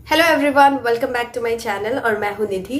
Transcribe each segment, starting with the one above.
Hello everyone, welcome back to my channel और मैं हूं निधि।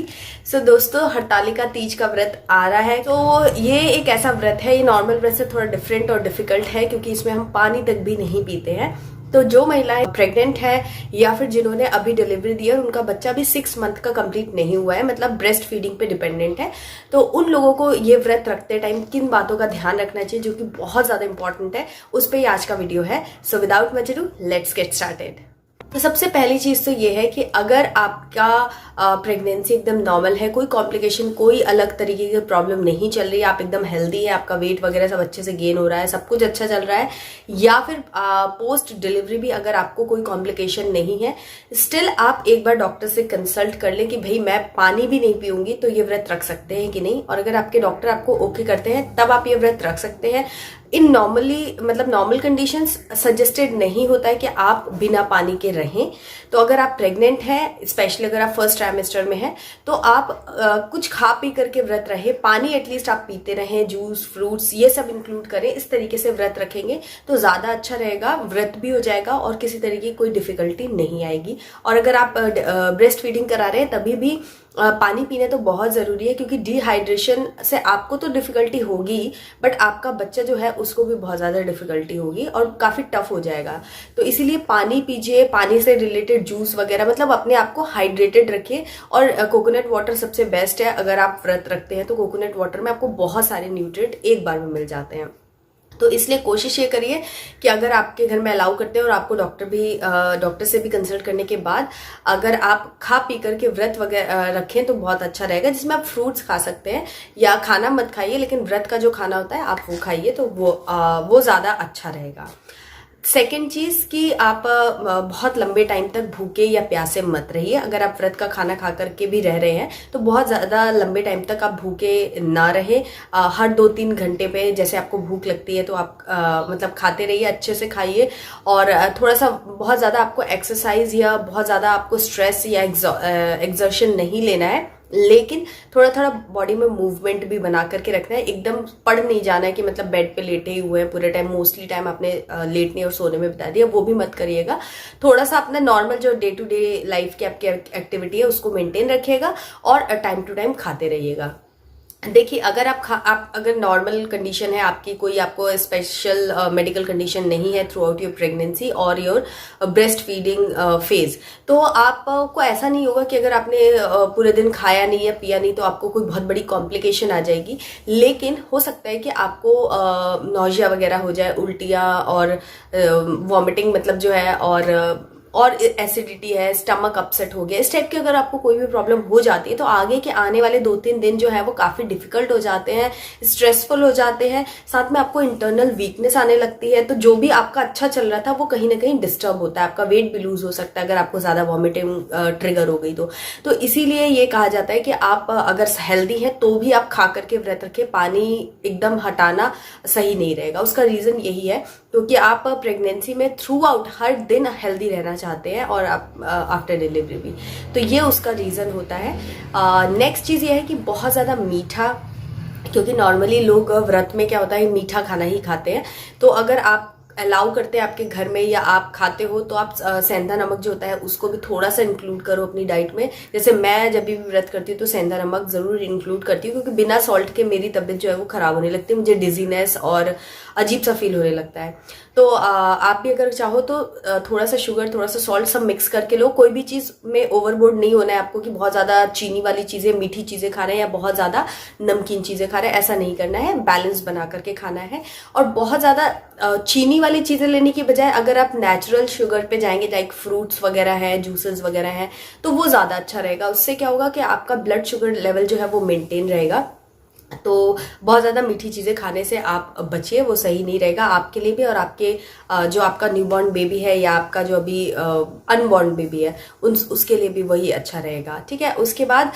दोस्तों, हरतालिका तीज का व्रत आ रहा है। तो ये एक ऐसा व्रत है, ये नॉर्मल व्रत से थोड़ा डिफरेंट और डिफिकल्ट है क्योंकि इसमें हम पानी तक भी नहीं पीते हैं। तो जो महिलाएं प्रेग्नेंट है या फिर जिन्होंने अभी डिलीवरी दी है और उनका बच्चा भी 6 मंथ का कंप्लीट नहीं हुआ है, मतलब ब्रेस्ट फीडिंग पे डिपेंडेंट है, तो उन लोगों को ये व्रत रखते टाइम किन बातों का ध्यान रखना चाहिए जो कि बहुत ज्यादा इंपॉर्टेंट है, उस पर ही आज का वीडियो है। So without much ado, let's get started. तो सबसे पहली चीज तो ये है कि अगर आपका प्रेगनेंसी एकदम नॉर्मल है, कोई कॉम्प्लिकेशन, कोई अलग तरीके की प्रॉब्लम नहीं चल रही है, आप एकदम हेल्दी है, आपका वेट वगैरह सब अच्छे से गेन हो रहा है, सब कुछ अच्छा चल रहा है, या फिर पोस्ट डिलीवरी भी अगर आपको कोई कॉम्प्लिकेशन नहीं है, स्टिल आप एक बार डॉक्टर से कंसल्ट कर ले कि भाई मैं पानी भी नहीं पीऊंगी तो ये व्रत रख सकते हैं कि नहीं। और अगर आपके डॉक्टर आपको ओके करते हैं तब आप ये व्रत रख सकते हैं। इन नॉर्मल कंडीशंस सजेस्टेड नहीं होता है कि आप बिना पानी के रहें। तो अगर आप प्रेग्नेंट हैं, स्पेशली अगर आप फर्स्ट ट्राइमेस्टर में हैं, तो आप कुछ खा पी करके व्रत रहे, पानी एटलीस्ट आप पीते रहें, जूस, फ्रूट्स ये सब इंक्लूड करें। इस तरीके से व्रत रखेंगे तो ज्यादा अच्छा रहेगा, व्रत भी हो जाएगा और किसी तरीके की कोई डिफिकल्टी नहीं आएगी। और अगर आप ब्रेस्ट फीडिंग करा रहे हैं तभी भी पानी पीना तो बहुत जरूरी है, क्योंकि डिहाइड्रेशन से आपको तो डिफिकल्टी होगी बट आपका बच्चा जो है उसको भी बहुत ज्यादा डिफिकल्टी होगी और काफी टफ हो जाएगा। तो इसीलिए पानी पीजिए, पानी से रिलेटेड जूस वगैरह, मतलब अपने आप को हाइड्रेटेड रखिए। और कोकोनट वाटर सबसे बेस्ट है। अगर आप व्रत रखते हैं तो कोकोनट वाटर में आपको बहुत सारे न्यूट्रिएंट एक बार में मिल जाते हैं। तो इसलिए कोशिश ये करिए कि अगर आपके घर में अलाउ करते हैं और आपको डॉक्टर से भी कंसल्ट करने के बाद अगर आप खा पी करके व्रत वगैरह रखें तो बहुत अच्छा रहेगा, जिसमें आप फ्रूट्स खा सकते हैं, या खाना मत खाइए लेकिन व्रत का जो खाना होता है आप वो खाइए, तो वो ज्यादा अच्छा रहेगा। सेकेंड चीज कि आप बहुत लंबे टाइम तक भूखे या प्यासे मत रहिए। अगर आप व्रत का खाना खा करके भी रह रहे हैं तो बहुत ज्यादा लंबे टाइम तक आप भूखे ना रहे। हर 2-3 घंटे पे जैसे आपको भूख लगती है तो आप मतलब खाते रहिए, अच्छे से खाइए। और थोड़ा सा बहुत ज्यादा आपको एक्सरसाइज या बहुत ज्यादा आपको स्ट्रेस या एक्सर्शन नहीं लेना है, लेकिन थोड़ा थोड़ा बॉडी में मूवमेंट भी बना करके रखना है। एकदम पड़ नहीं जाना है कि मतलब बेड पे लेटे ही हुए हैं पूरे टाइम, मोस्टली टाइम आपने लेटने और सोने में बिता दिया, वो भी मत करिएगा। थोड़ा सा अपना नॉर्मल जो डे टू डे लाइफ की आपकी एक्टिविटी है उसको मेंटेन रखिएगा और टाइम टू टाइम खाते रहिएगा। देखिए, अगर अगर नॉर्मल कंडीशन है आपकी, कोई आपको स्पेशल मेडिकल कंडीशन नहीं है थ्रू आउट योर प्रेगनेंसी और योर ब्रेस्ट फीडिंग फेज, तो आपको ऐसा नहीं होगा कि अगर आपने पूरे दिन खाया नहीं या पिया नहीं तो आपको कोई बहुत बड़ी कॉम्प्लिकेशन आ जाएगी। लेकिन हो सकता है कि आपको नौजिया वगैरह हो जाए, उल्टियाँ और वॉमिटिंग मतलब जो है, और एसिडिटी है, स्टमक अपसेट हो गया, इस टाइप की अगर आपको कोई भी प्रॉब्लम हो जाती है तो आगे के आने वाले 2-3 दिन जो है वो काफी डिफिकल्ट हो जाते हैं, स्ट्रेसफुल हो जाते हैं, साथ में आपको इंटरनल वीकनेस आने लगती है। तो जो भी आपका अच्छा चल रहा था वो कहीं ना कहीं डिस्टर्ब होता है, आपका वेट भी लूज हो सकता है अगर आपको ज्यादा वॉमिटिंग ट्रिगर हो गई तो इसीलिए ये कहा जाता है कि आप अगर हेल्दी है तो भी आप खा करके व्रत रखे, पानी एकदम हटाना सही नहीं रहेगा। उसका रीजन यही है क्योंकि आप प्रेगनेंसी में थ्रू आउट हर दिन हेल्दी रहना चाहते हैं और आप आफ्टर डिलीवरी भी, तो ये उसका रीजन होता है। नेक्स्ट चीज ये है कि बहुत ज्यादा मीठा, क्योंकि नॉर्मली लोग व्रत में क्या होता है मीठा खाना ही खाते हैं, तो अगर आप अलाउ करते हैं आपके घर में या आप खाते हो तो आप सेंधा नमक जो होता है उसको भी थोड़ा सा इंक्लूड करो अपनी डाइट में। जैसे मैं जब भी व्रत करती हूँ तो सेंधा नमक जरूर इंक्लूड करती हूँ, क्योंकि बिना सॉल्ट के मेरी तबीयत जो है वो खराब होने लगती है, मुझे डिजीनेस और अजीब सा फील होने लगता है। तो आप भी अगर चाहो तो थोड़ा सा शुगर, थोड़ा सा सॉल्ट सब मिक्स करके लो। कोई भी चीज में ओवरबोर्ड नहीं होना है आपको कि बहुत ज्यादा चीनी वाली चीजें, मीठी चीजें खा रहे हैं या बहुत ज्यादा नमकीन चीजें खा रहे हैं, ऐसा नहीं करना है, बैलेंस बना करके खाना है। और बहुत ज्यादा चीनी वाली चीजें लेने की बजाय अगर आप नेचुरल शुगर पे जाएंगे, लाइक फ्रूट्स वगैरह है, जूसेस वगैरह है, तो वो ज्यादा अच्छा रहेगा। उससे क्या होगा कि आपका ब्लड शुगर लेवल जो है वो मेंटेन रहेगा। तो बहुत ज्यादा मीठी चीजें खाने से आप बचिए, वो सही नहीं रहेगा आपके लिए भी और आपके जो आपका न्यूबॉर्न बेबी है या आपका जो अभी अनबॉर्न बेबी है उसके लिए भी वही अच्छा रहेगा। ठीक है। उसके बाद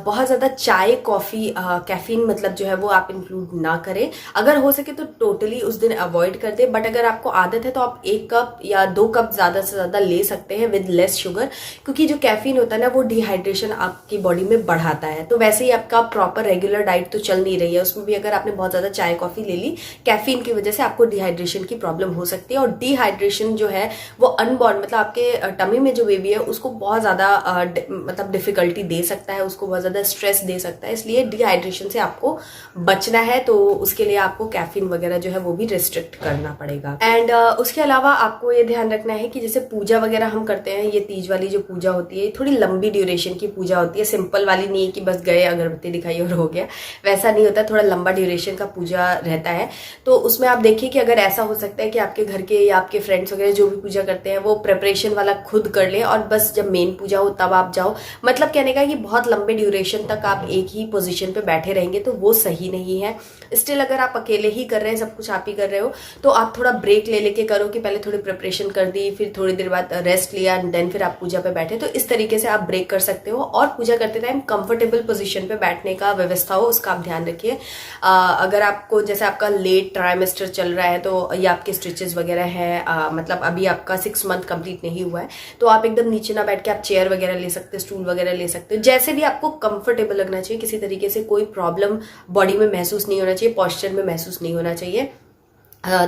बहुत ज्यादा चाय, कॉफी, कैफीन मतलब जो है वो आप इंक्लूड ना करें। अगर हो सके तो टोटली उस दिन अवॉइड कर दे, बट अगर आपको आदत है तो आप 1 कप या 2 कप ज्यादा से ज्यादा ले सकते हैं विद लेस शुगर, क्योंकि जो कैफीन होता है ना वो डिहाइड्रेशन आपकी बॉडी में बढ़ाता है। तो वैसे ही आपका प्रॉपर रेगुलर डाइट तो चल नहीं रही है, उसमें भी अगर आपने बहुत ज्यादा चाय कॉफी ले ली, कैफीन की वजह से आपको डिहाइड्रेशन की प्रॉब्लम हो सकती है। और डिहाइड्रेशन जो है वो अनबॉर्न मतलब आपके टमी में जो बेबी है उसको बहुत ज़्यादा मतलब डिफिकल्टी दे सकता है, उसको बहुत ज़्यादा स्ट्रेस दे सकता है। इसलिए डिहाइड्रेशन से आपको बचना है, तो उसके लिए आपको कैफीन वगैरह जो है वो भी रिस्ट्रिक्ट करना पड़ेगा। एंड उसके अलावा आपको ये ध्यान रखना है कि जैसे पूजा वगैरह हम करते हैं, ये तीज वाली जो पूजा होती है थोड़ी लंबी ड्यूरेशन की पूजा होती है, सिंपल वाली नहीं है कि बस गए अगरबत्ती दिखाई और हो गया, वैसा नहीं होता, थोड़ा लंबा ड्यूरेशन का पूजा रहता है। तो उसमें आप देखिए कि अगर ऐसा हो सकता है कि आपके घर के या आपके फ्रेंड्स वगैरह जो भी पूजा करते हैं वो प्रिपरेशन वाला खुद कर ले और बस जब मेन पूजा हो तब आप जाओ। मतलब कहने का कि बहुत लंबे ड्यूरेशन तक आप एक ही पोजीशन पे बैठे रहेंगे तो वो सही नहीं है। स्टिल अगर आप अकेले ही कर रहे हैं, सब कुछ आप ही कर रहे हो, तो आप थोड़ा ब्रेक ले लेके करो कि पहले थोड़ी प्रिपरेशन कर दी, फिर थोड़ी देर बाद रेस्ट लिया, देन फिर आप पूजा पे बैठे। तो इस तरीके से आप ब्रेक कर सकते हो। और पूजा करते टाइम कंफर्टेबल पोजीशन पे बैठने का व्यवस्था हो उसका आप ध्यान रखिए। अगर आपको जैसे आपका लेट ट्राइमेस्टर चल रहा है तो या आपके स्टिचेस वगैरह है, मतलब अभी आपका 6 मंथ कंप्लीट नहीं हुआ है, तो आप एकदम नीचे ना बैठ के आप चेयर वगैरह ले सकते हो, स्टूल वगैरह ले सकते हो, जैसे भी आपको कंफर्टेबल लगना चाहिए। किसी तरीके से कोई प्रॉब्लम बॉडी में महसूस नहीं होना चाहिए, पॉस्चर में महसूस नहीं होना चाहिए।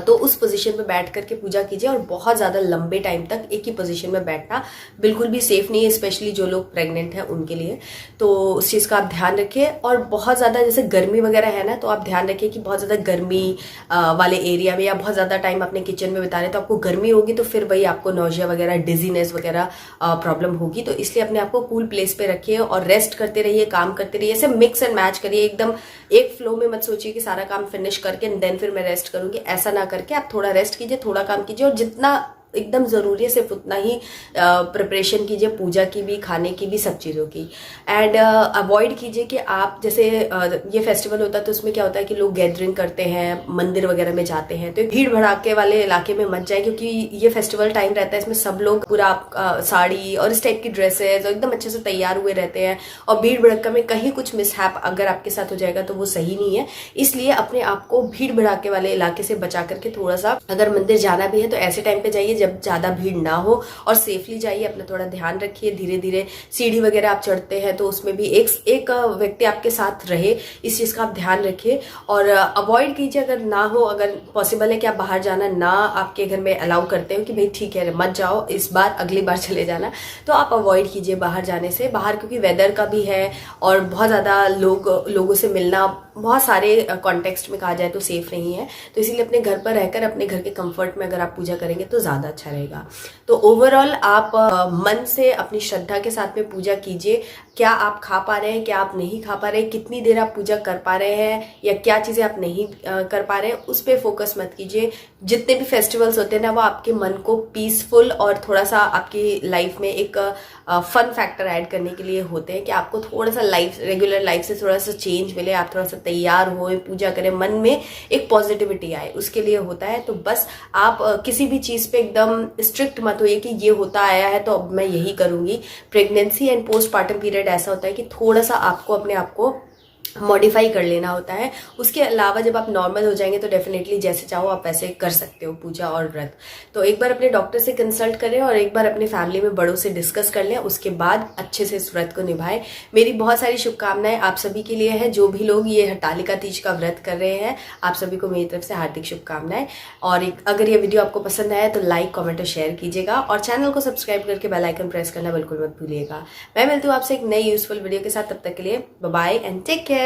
तो उस पोजीशन पे बैठ करके पूजा कीजिए। और बहुत ज़्यादा लंबे टाइम तक एक ही पोजीशन में बैठना बिल्कुल भी सेफ नहीं है, स्पेशली जो लोग प्रेग्नेंट हैं उनके लिए। तो उस चीज़ का आप ध्यान रखिए। और बहुत ज़्यादा जैसे गर्मी वगैरह है ना, तो आप ध्यान रखिए कि बहुत ज़्यादा गर्मी वाले एरिया में या बहुत ज़्यादा टाइम अपने किचन में बिता रहे तो आपको गर्मी होगी, तो फिर वही आपको नौजिया वगैरह, डिजीनेस वगैरह प्रॉब्लम होगी। तो इसलिए अपने आप को कूल प्लेस पे रखिए और रेस्ट करते रहिए, काम करते रहिए, ऐसे मिक्स एंड मैच करिए। एकदम एक फ्लो में मत सोचिए कि सारा काम फिनिश करके देन फिर मैं रेस्ट करूंगी, ऐसा ना करके आप थोड़ा रेस्ट कीजिए, थोड़ा काम कीजिए और जितना एकदम जरूरी है सिर्फ उतना ही प्रिपरेशन कीजिए, पूजा की भी, खाने की भी, सब चीजों की। एंड अवॉइड कीजिए कि आप जैसे ये फेस्टिवल होता है तो उसमें क्या होता है कि लोग गैदरिंग करते हैं, मंदिर वगैरह में जाते हैं, तो भीड़ भड़ाके वाले इलाके में मत जाए, क्योंकि ये फेस्टिवल टाइम रहता है, इसमें सब लोग पूरा साड़ी और इस टाइप की ड्रेसेस और एकदम अच्छे से तैयार हुए रहते हैं। और भीड़ भड़का में कहीं कुछ मिसहैप अगर आपके साथ हो जाएगा तो वो सही नहीं है। इसलिए अपने आप को भीड़ भड़ाके वाले इलाके से बचा करके थोड़ा सा, अगर मंदिर जाना भी है तो ऐसे टाइम पे जाइए जब ज्यादा भीड़ ना हो और सेफली जाइए। अपना थोड़ा ध्यान रखिए, धीरे धीरे सीढ़ी वगैरह आप चढ़ते हैं तो उसमें भी एक व्यक्ति आपके साथ रहे, इस चीज का आप ध्यान रखिए। और अवॉइड कीजिए, अगर ना हो, अगर पॉसिबल है कि आप बाहर जाना ना आपके घर में अलाउ करते हो कि भाई ठीक है मत जाओ इस बार, अगली बार चले जाना, तो आप अवॉइड कीजिए बाहर जाने से। बाहर क्योंकि वेदर का भी है और बहुत ज्यादा लोगों से मिलना बहुत सारे कॉन्टेक्स्ट में कहा जाए तो सेफ नहीं है। तो इसीलिए अपने घर पर रहकर अपने घर के कंफर्ट में अगर आप पूजा करेंगे तो ज्यादा अच्छा रहेगा। तो ओवरऑल आप मन से अपनी श्रद्धा के साथ में पूजा कीजिए। क्या आप खा पा रहे हैं, क्या आप नहीं खा पा रहे हैं, कितनी देर आप पूजा कर पा रहे हैं या क्या चीजें आप नहीं कर पा रहे हैं, उस पर फोकस मत कीजिए। जितने भी फेस्टिवल्स होते हैं ना वो आपके मन को पीसफुल और थोड़ा सा आपकी लाइफ में एक फन फैक्टर ऐड करने के लिए होते हैं कि आपको थोड़ा सा रेगुलर लाइफ से थोड़ा सा चेंज मिले, आप थोड़ा सा तैयार हो, पूजा करें, मन में एक पॉजिटिविटी आए, उसके लिए होता है। तो बस आप किसी भी चीज पे एकदम स्ट्रिक्ट मत होइए कि ये होता आया है तो अब मैं यही करूंगी। प्रेगनेंसी एंड पोस्टपार्टम पीरियड ऐसा होता है कि थोड़ा सा आपको अपने आप को मॉडिफाई कर लेना होता है। उसके अलावा जब आप नॉर्मल हो जाएंगे तो डेफिनेटली जैसे चाहो आप वैसे कर सकते हो पूजा और व्रत। तो एक बार अपने डॉक्टर से कंसल्ट करें और एक बार अपने फैमिली में बड़ों से डिस्कस कर लें, उसके बाद अच्छे से इस व्रत को निभाएं। मेरी बहुत सारी शुभकामनाएं आप सभी के लिए है, जो भी लोग ये हरतालिका तीज का व्रत कर रहे हैं, आप सभी को मेरी तरफ से हार्दिक शुभकामनाएं। और अगर ये वीडियो आपको पसंद आया तो लाइक, कमेंट और शेयर कीजिएगा और चैनल को सब्सक्राइब करके बेल आइकन प्रेस करना बिल्कुल मत भूलिएगा। मैं मिलती हूँ आपसे एक नई यूजफुल वीडियो के साथ, तब तक के लिए bye bye and take care.